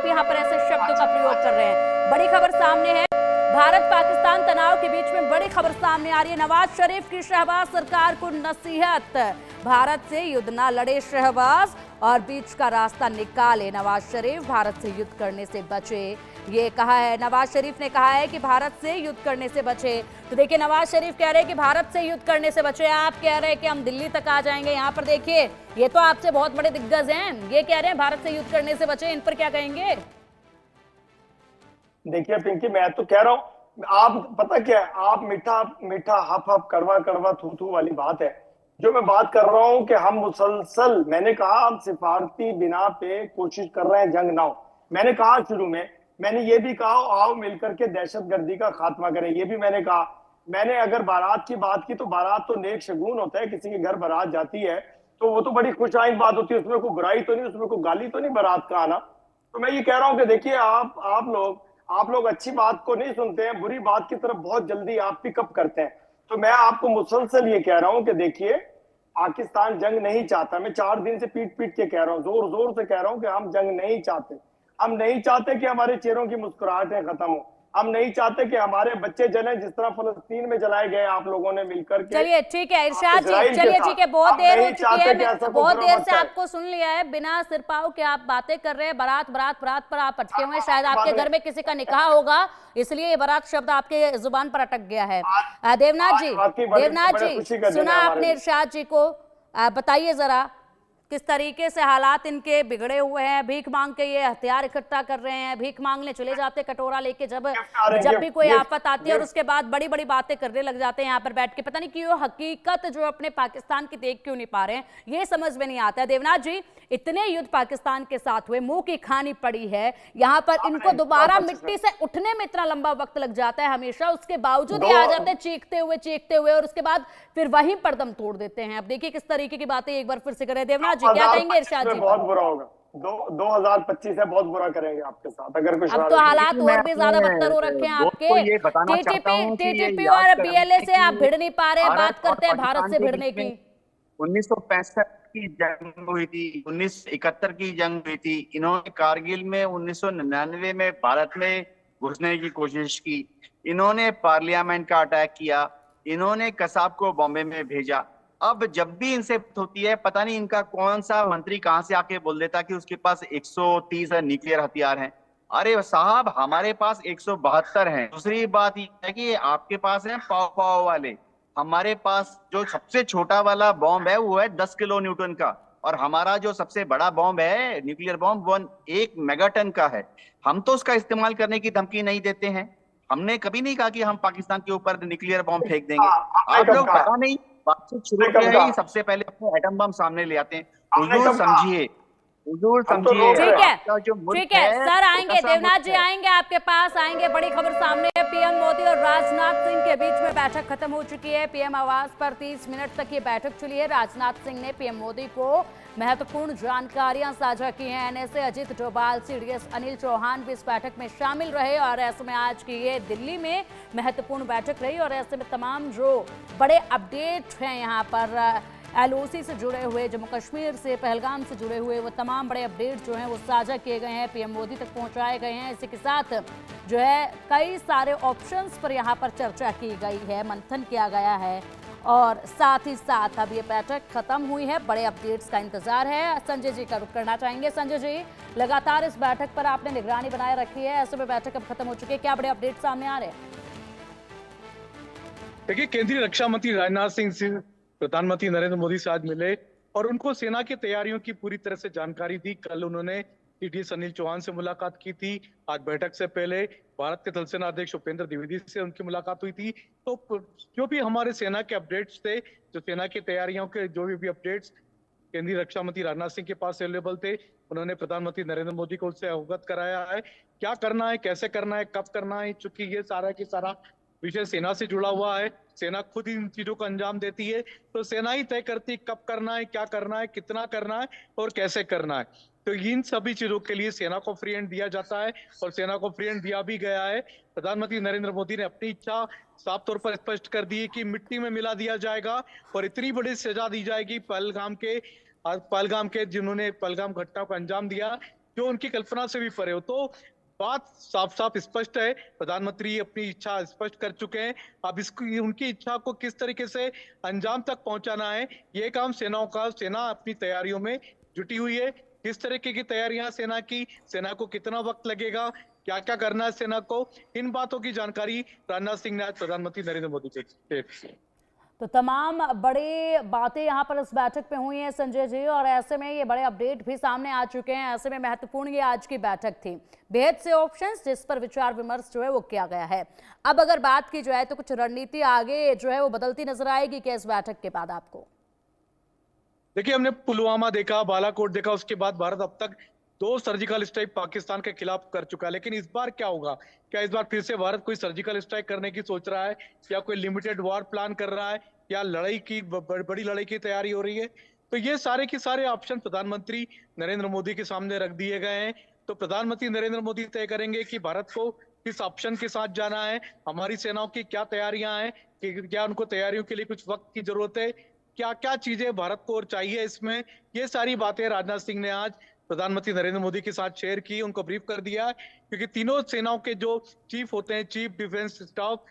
आप यहाँ पर ऐसे शब्दों का प्रयोग कर रहे हैं? बड़ी खबर सामने है, भारत पाकिस्तान तनाव के बीच में बड़ी खबर सामने आ रही है। नवाज शरीफ की शहबाज सरकार को नसीहत, भारत से युद्ध ना लड़े शहबाज और बीच का रास्ता निकाले नवाज शरीफ, भारत से युद्ध करने से बचे, ये कहा है। नवाज शरीफ ने कहा है कि भारत से युद्ध करने से बचे। तो देखिए, नवाज शरीफ कह रहे हैं कि भारत से युद्ध करने से बचे, आप कह रहे हैं कि हम दिल्ली तक आ जाएंगे। यहाँ पर देखिए, ये तो आपसे बहुत बड़े दिग्गज हैं, ये कह रहे हैं भारत से युद्ध करने से बचे, इन पर क्या कहेंगे? देखिए पिंकी, मैं तो कह रहा हूँ, आप पता क्या है, आप मीठा मीठा हफ हफ कड़वा कड़वा थू थू वाली बात है। जो मैं बात कर रहा हूँ कि हम मुसलसल, मैंने कहा हम सिफारती बिना पे कोशिश कर रहे हैं जंग ना हो। मैंने कहा शुरू में, मैंने ये भी कहा आओ मिलकर के दहशतगर्दी का खात्मा करें, ये भी मैंने कहा। मैंने अगर बारात की बात की तो बारात तो नेक शगुन होता है, किसी के घर बारात जाती है तो वो तो बड़ी खुशाइन बात होती है, उसमें कोई बुराई तो नहीं, उसमें कोई गाली तो नहीं बारात का आना। तो मैं ये कह रहा हूँ कि देखिए, आप लोग अच्छी बात को नहीं सुनते हैं, बुरी बात की तरफ बहुत जल्दी आप पिकअप करते हैं। तो मैं आपको मुसलसल ये कह रहा हूं कि देखिए, पाकिस्तान जंग नहीं चाहता। मैं 4 दिन से पीट पीट के कह रहा हूं, जोर जोर से कह रहा हूं कि हम जंग नहीं चाहते। हम नहीं चाहते कि हमारे चेहरों की मुस्कुराहटें खत्म हो। हम नहीं चाहते कि हमारे बच्चे जलें जिस तरह फलस्तीन में जलाए गए आप लोगों ने मिलकर के। चलिए ठीक है इरशाद जी, इजराइल के चलिए साथ ठीक है, बहुत हम देर हो नहीं चुकी चाहते कि है, ऐसा बहुत कुछ देर से होता है। आपको सुन लिया है। बिना सिरपाव के आप बातें कर रहे हैं, बारात बारात बारात पर आप अटके हुए हैं, शायद आपके घर में किसी का निकाह होगा, इसलिए ये बारात शब्द आपके जुबान पर अटक गया है। देवनाथ जी, देवनाथ जी, सुना आपने इरशाद जी को, बताइए जरा किस तरीके से हालात इनके बिगड़े हुए हैं। भीख मांग के ये हथियार इकट्ठा कर रहे हैं, भीख मांगने चले जाते कटोरा लेके जब भी कोई आफत आती है, और उसके बाद बड़ी बड़ी बातें करने लग जाते हैं यहाँ पर बैठ के। पता नहीं क्यों हकीकत जो अपने पाकिस्तान की देख क्यों नहीं पा रहे हैं, ये समझ में नहीं आता है। देवनाथ जी, इतने युद्ध पाकिस्तान के साथ हुए, मुंह की खानी पड़ी है, यहाँ पर इनको दोबारा मिट्टी से उठने में इतना लंबा वक्त लग जाता है हमेशा, उसके बावजूद ये आ जाते हैं चीखते हुए, और उसके बाद फिर वहीं पर दम तोड़ देते हैं। अब देखिए किस तरीके की बातें एक बार फिर से करें। देवनाथ जी, क्या कहेंगे इरशाद जी? बहुत बुरा होगा, 2025 है, बहुत बुरा करेंगे आपके साथ अगर कुछ। अब तो हालात और भी ज्यादा बदतर हो रखे हैं आपके। टीटीपी और बीएलए से आप भिड़ नहीं पा रहे, बात करते हैं भारत से भिड़ने की। 1965 की जंग हुई थी, 1971 की जंग हुई थी, इन्होंने कारगिल में 1999 में भारत में घुसने की कोशिश की, इन्होंने पार्लियामेंट का अटैक किया, इन्होंने कसाब को बॉम्बे में भेजा। अब जब भी इनसे होती है, पता नहीं इनका कौन सा मंत्री कहां से आके बोल देता कि उसके पास 130 न्यूक्लियर हथियार हैं। अरे साहब, हमारे पास 172 हैं। दूसरी बात यह है कि आपके पास है पाव पाव वाले, हमारे पास जो सबसे छोटा वाला बॉम्ब है वो है 10 किलो न्यूटन का, और हमारा जो सबसे बड़ा बॉम्ब है न्यूक्लियर बॉम्ब वो 1 मेगाटन का है। हम तो उसका इस्तेमाल करने की धमकी नहीं देते हैं, हमने कभी नहीं कहा कि हम पाकिस्तान के ऊपर न्यूक्लियर बॉम्ब फेंक देंगे। आप लोग पता नहीं, बातचीत शुरू किया ही सबसे पहले अपने एटम बम सामने ले आते हैं। हुजूर समझिए, हुजूर समझिए। ठीक है सर, आएंगे देवनाथ जी, आएंगे आपके पास, आएंगे। बड़ी खबर सामने है, पीएम मोदी और राजनाथ सिंह के बीच में बैठक खत्म हो चुकी है। पीएम आवास पर 30 मिनट तक ये बैठक चली है। राजनाथ सिंह ने पीएम मोदी को महत्वपूर्ण जानकारियां साझा की हैं। एनएसए अजित डोभाल, सीडीएस अनिल चौहान भी इस बैठक में शामिल रहे, और ऐसे में आज की ये दिल्ली में महत्वपूर्ण बैठक रही, और ऐसे में तमाम जो बड़े अपडेट हैं यहाँ पर एलओसी से जुड़े हुए, जम्मू कश्मीर से, पहलगाम से जुड़े हुए, वो तमाम बड़े अपडेट जो हैं वो साझा किए गए हैं, पीएम मोदी तक पहुंचाए गए हैं। इसी के साथ जो है कई सारे ऑप्शंस पर यहाँ पर चर्चा की गई है, मंथन किया गया है, और साथ ही साथ अब ये बैठक खत्म हुई है, बड़े अपडेट्स का इंतजार है। संजय जी का रुख करना चाहेंगे। संजय जी, लगातार इस बैठक पर आपने निगरानी बनाए रखी है, ऐसे में बैठक अब खत्म हो चुकी है, क्या बड़े अपडेट सामने आ रहे हैं? देखिए, केंद्रीय रक्षा मंत्री राजनाथ सिंह प्रधानमंत्री नरेंद्र मोदी से आज मिले और उनको सेना की तैयारियों की पूरी तरह से जानकारी दी। कल उन्होंने सीडीएस अनिल चौहान से मुलाकात की थी। आज बैठक से पहले भारत के थल सेना अध्यक्ष उपेंद्र द्विवेदी से उनकी मुलाकात हुई थी। तो जो भी हमारे सेना के अपडेट्स थे, जो सेना की तैयारियों के जो भी अपडेट्स केंद्रीय रक्षा मंत्री राजनाथ सिंह के पास अवेलेबल थे, उन्होंने प्रधानमंत्री नरेंद्र मोदी को उससे अवगत कराया है। क्या करना है, कैसे करना है, कब करना है, चूंकि ये सारा के सारा विषय सेना से जुड़ा हुआ है, सेना खुद इन चीजों को अंजाम देती है, तो सेना ही तय करती है कब करना है, क्या करना है, कितना करना है और कैसे करना है। तो इन सभी चीजों के लिए सेना को फ्री हैंड दिया जाता है, और सेना को फ्री हैंड दिया भी गया है। प्रधानमंत्री नरेंद्र मोदी ने अपनी इच्छा साफ तौर पर स्पष्ट कर दी है कि मिट्टी में मिला दिया जाएगा और इतनी बड़ी सजा दी जाएगी पहलगाम के जिन्होंने पहलगाम घटना को अंजाम दिया, जो उनकी कल्पना से भी परे हो। तो बात साफ साफ स्पष्ट है, प्रधानमंत्री अपनी इच्छा स्पष्ट कर चुके हैं। अब इसको, उनकी इच्छा को किस तरीके से अंजाम तक पहुंचाना है, ये काम सेनाओं का, सेना अपनी तैयारियों में जुटी हुई है। किस तरीके की तैयारियां सेना की, सेना को कितना वक्त लगेगा, क्या क्या करना है सेना को, इन बातों की जानकारी राजनाथ सिंह ने आज प्रधानमंत्री नरेंद्र मोदी से। तो तमाम बड़ी बातें यहाँ पर इस बैठक में हुई हैं संजय जी, और ऐसे में ये बड़े अपडेट भी सामने आ चुके हैं। ऐसे में महत्वपूर्ण ये आज की बैठक थी, बेहद से ऑप्शंस जिस पर विचार विमर्श जो है वो किया गया है। अब अगर बात की जाए तो कुछ रणनीति आगे जो है वो बदलती नजर आएगी क्या इस बैठक के बाद आपको? देखिए, हमने पुलवामा देखा, बालाकोट देखा, उसके बाद भारत अब तक 2 सर्जिकल स्ट्राइक पाकिस्तान के खिलाफ कर चुका है। लेकिन इस बार क्या होगा? क्या इस बार फिर से भारत कोई सर्जिकल स्ट्राइक करने की सोच रहा है, या कोई लिमिटेड वॉर प्लान कर रहा है, या लड़ाई की बड़ी लड़ाई की तैयारी हो रही है? तो ये सारे के सारे ऑप्शन प्रधानमंत्री नरेंद्र मोदी के सामने रख दिए गए हैं। तो प्रधानमंत्री नरेंद्र मोदी तय करेंगे कि भारत को किस ऑप्शन के साथ जाना है, हमारी सेनाओं की क्या तैयारियां हैं, कि क्या उनको तैयारियों के लिए कुछ वक्त की जरूरत है, क्या क्या चीजें भारत को और चाहिए इसमें। ये सारी बातें राजनाथ सिंह ने आज प्रधानमंत्री नरेंद्र मोदी के साथ शेयर की, उनको ब्रीफ कर दिया। क्योंकि तीनों सेनाओं के जो चीफ होते हैं, चीफ डिफेंस स्टाफ,